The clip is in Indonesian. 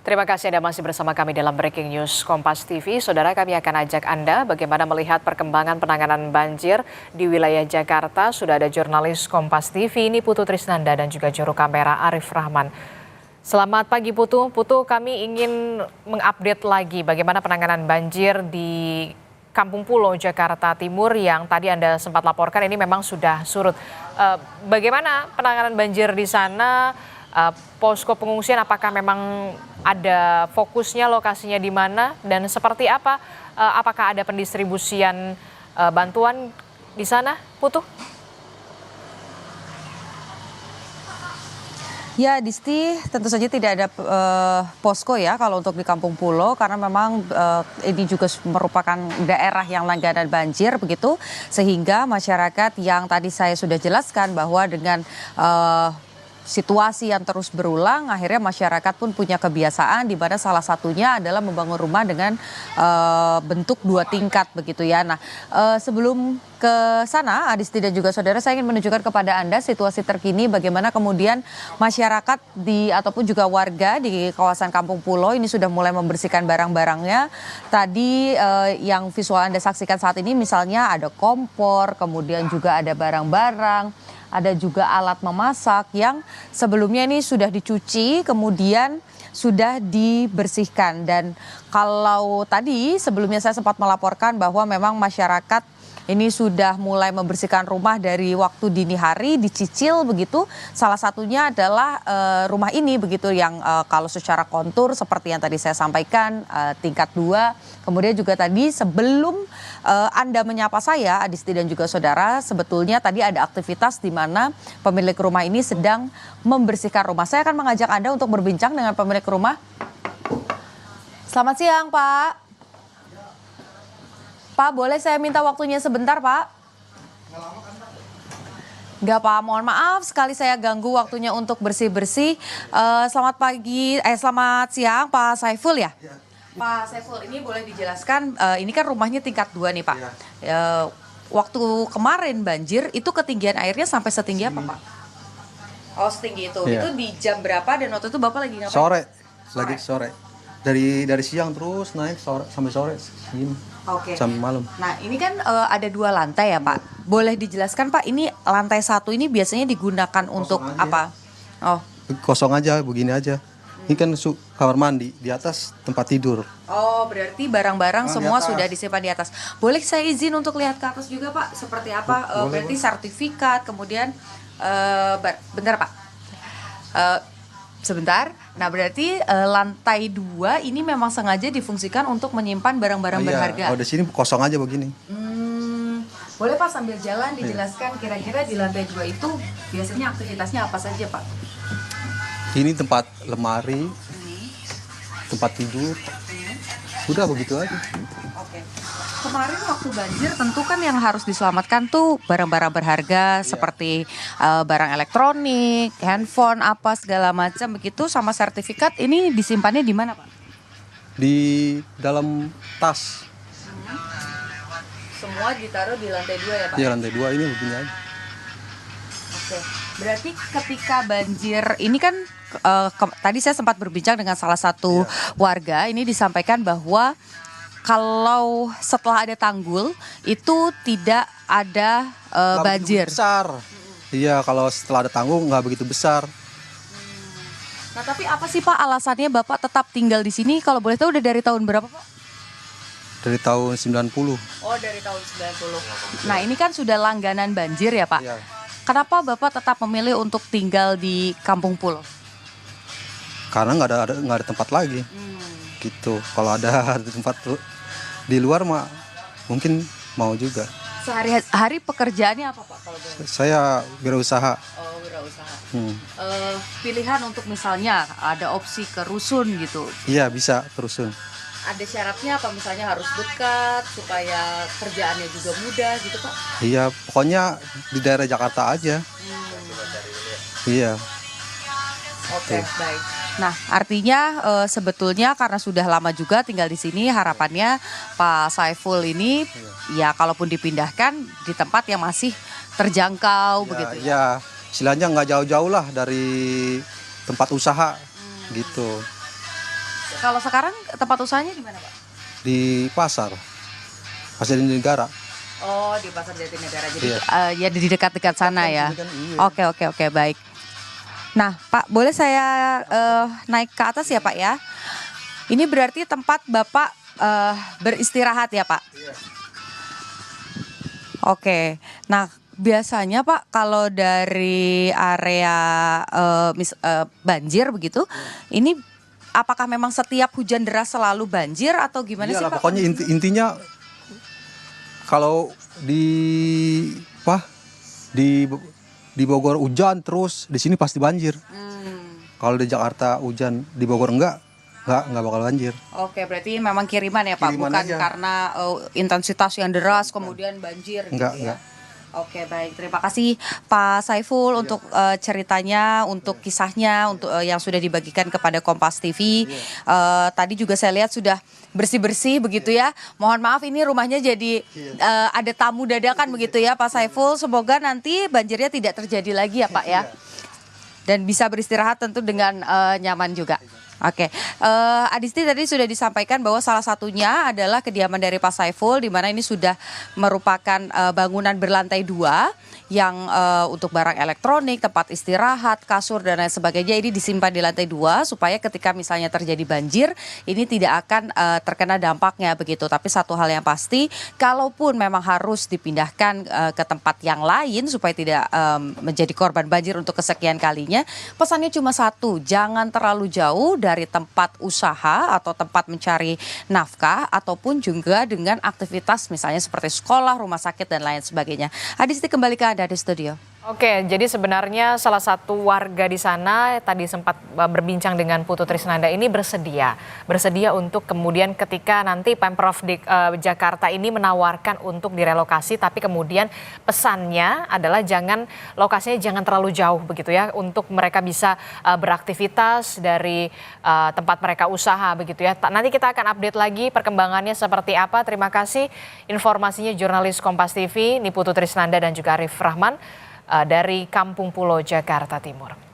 Terima kasih Anda masih bersama kami dalam Breaking News Kompas TV. Saudara, kami akan ajak Anda bagaimana melihat perkembangan penanganan banjir di wilayah Jakarta. Sudah ada jurnalis Kompas TV, ini Putu Trisnanda dan juga juru kamera Arif Rahman. Selamat pagi Putu. Putu, kami ingin mengupdate lagi bagaimana penanganan banjir di Kampung Pulo, Jakarta Timur yang tadi Anda sempat laporkan ini memang sudah surut. Bagaimana penanganan banjir di sana? Posko pengungsian apakah memang ada fokusnya, lokasinya di mana dan seperti apa? Apakah ada pendistribusian bantuan di sana, Putu? Ya, Disti, tentu saja tidak ada posko ya kalau untuk di Kampung Pulo karena memang ini juga merupakan daerah yang langganan banjir begitu, sehingga masyarakat yang tadi saya sudah jelaskan bahwa dengan situasi yang terus berulang, akhirnya masyarakat pun punya kebiasaan di mana salah satunya adalah membangun rumah dengan bentuk 2 tingkat begitu ya. Nah, sebelum ke sana, Adisti dan juga saudara, saya ingin menunjukkan kepada Anda situasi terkini bagaimana kemudian masyarakat ataupun juga warga di kawasan Kampung Pulo ini sudah mulai membersihkan barang-barangnya. Tadi yang visual Anda saksikan saat ini misalnya ada kompor, kemudian juga ada barang-barang, ada juga alat memasak yang sebelumnya ini sudah dicuci, kemudian sudah dibersihkan. Dan kalau tadi sebelumnya saya sempat melaporkan bahwa memang masyarakat ini sudah mulai membersihkan rumah dari waktu dini hari, dicicil begitu. Salah satunya adalah rumah ini begitu yang kalau secara kontur seperti yang tadi saya sampaikan tingkat 2. Kemudian juga tadi sebelum Anda menyapa saya, Adisti dan juga saudara, sebetulnya tadi ada aktivitas di mana pemilik rumah ini sedang membersihkan rumah. Saya akan mengajak Anda untuk berbincang dengan pemilik rumah. Selamat siang, Pak. Pak, boleh saya minta waktunya sebentar, Pak? Enggak, Pak. Mohon maaf sekali saya ganggu waktunya untuk bersih-bersih. Selamat siang, Pak Saiful ya? Pak Saiful, ini boleh dijelaskan, ini kan rumahnya tingkat 2 nih, Pak. Waktu kemarin banjir, itu ketinggian airnya sampai setinggi apa, Pak? Oh, setinggi itu. Itu di jam berapa dan waktu itu Bapak lagi ngapain? Sore. Dari siang terus naik sampai sore gini. Oke. Sampai malam. Nah, ini kan ada 2 lantai ya, Pak. Boleh dijelaskan, Pak, ini lantai 1 ini biasanya digunakan untuk aja. apa? Oh. Kosong aja, begini aja. Ini kan kamar mandi, di atas tempat tidur. Oh, berarti barang-barang semua di atas. sudah disimpan di atas. Boleh saya izin untuk lihat ke atas juga, Pak? Seperti apa? Boleh, Berarti sertifikat, kemudian bentar, Pak. Sebentar. Nah, berarti lantai 2 ini memang sengaja difungsikan untuk menyimpan barang-barang berharga. Oh, di sini kosong aja begini. Boleh Pak sambil jalan dijelaskan kira-kira di lantai 2 itu biasanya aktivitasnya apa saja, Pak? Ini tempat lemari, tempat tidur. Udah begitu aja. Oke. Kemarin waktu banjir tentu kan yang harus diselamatkan tuh barang-barang berharga seperti barang elektronik, handphone, apa segala macam begitu, sama sertifikat ini disimpannya di mana, Pak? Di dalam tas. Semua ditaruh di lantai 2 ya, Pak? Iya, lantai 2 ini begini aja. Oke. Berarti ketika banjir ini kan tadi saya sempat berbincang dengan salah satu warga, ini disampaikan bahwa kalau setelah ada tanggul itu tidak ada banjir. Besar. Iya, kalau setelah ada tanggul nggak begitu besar. Nah, tapi apa sih Pak alasannya Bapak tetap tinggal di sini? Kalau boleh tahu udah dari tahun berapa, Pak? Dari tahun 90. Oh, dari tahun 90. Nah, ini kan sudah langganan banjir ya, Pak? Iya. Kenapa Bapak tetap memilih untuk tinggal di Kampung Pulo? Karena nggak ada tempat lagi. Gitu. Kalau ada tempat di luar mah mungkin mau juga. Sehari-hari pekerjaannya apa, Pak, kalau boleh? Saya berusaha. Oh, wirausaha. Pilihan untuk misalnya ada opsi ke rusun gitu. Iya, bisa terusin. Ada syaratnya apa, misalnya harus dekat supaya kerjaannya juga mudah gitu, Pak? Iya, pokoknya di daerah Jakarta aja. Iya. Oke, baik. Nah, artinya sebetulnya karena sudah lama juga tinggal di sini, harapannya Pak Saiful ini ya kalaupun dipindahkan di tempat yang masih terjangkau begitu ya. Ya, istilahnya nggak jauh-jauh lah dari tempat usaha gitu. Kalau sekarang tempat usahanya di mana, Pak? Di pasar Jatinegara. Oh, di Pasar Jatinegara. Jadi Iya. ya di dekat-dekat sana ya. Kan, iya. Oke, baik. Nah, Pak, boleh saya naik ke atas ya, Pak ya? Ini berarti tempat Bapak beristirahat ya, Pak? Iya. Oke. Nah, biasanya Pak kalau dari area banjir begitu, ini apakah memang setiap hujan deras selalu banjir atau gimana sih Iyalah, Pak? pokoknya intinya kalau di Bogor hujan terus, di sini pasti banjir. Kalau di Jakarta hujan, di Bogor enggak bakal banjir. Oke, berarti memang kiriman ya Pak, Kiriman bukan aja. karena intensitas yang deras kemudian banjir Enggak, gitu ya. enggak. Oke, baik. Terima kasih Pak Saiful untuk ceritanya, untuk kisahnya, untuk yang sudah dibagikan kepada Kompas TV. Tadi juga saya lihat sudah bersih-bersih begitu ya. Mohon maaf ini rumahnya jadi ada tamu dadakan begitu ya Pak Saiful. Semoga nanti banjirnya tidak terjadi lagi ya Pak ya. Dan bisa beristirahat tentu dengan nyaman juga. Oke, Adisti tadi sudah disampaikan bahwa salah satunya adalah kediaman dari Pak Saiful, di mana ini sudah merupakan bangunan berlantai 2 yang untuk barang elektronik, tempat istirahat, kasur dan lain sebagainya ini disimpan di lantai 2 supaya ketika misalnya terjadi banjir ini tidak akan terkena dampaknya begitu. Tapi satu hal yang pasti, kalaupun memang harus dipindahkan ke tempat yang lain supaya tidak menjadi korban banjir untuk kesekian kalinya, pesannya cuma satu, jangan terlalu jauh dari tempat usaha atau tempat mencari nafkah ataupun juga dengan aktivitas misalnya seperti sekolah, rumah sakit dan lain sebagainya. Adisti kembali ke Anda di studio. Oke, jadi sebenarnya salah satu warga di sana tadi sempat berbincang dengan Putu Trisnanda ini bersedia untuk kemudian ketika nanti Pemprov Jakarta ini menawarkan untuk direlokasi, tapi kemudian pesannya adalah lokasinya jangan terlalu jauh begitu ya, untuk mereka bisa beraktivitas dari tempat mereka usaha begitu ya. Nanti kita akan update lagi perkembangannya seperti apa. Terima kasih informasinya jurnalis Kompas TV, Putu Trisnanda dan juga Arif Rahman dari Kampung Pulo, Jakarta Timur.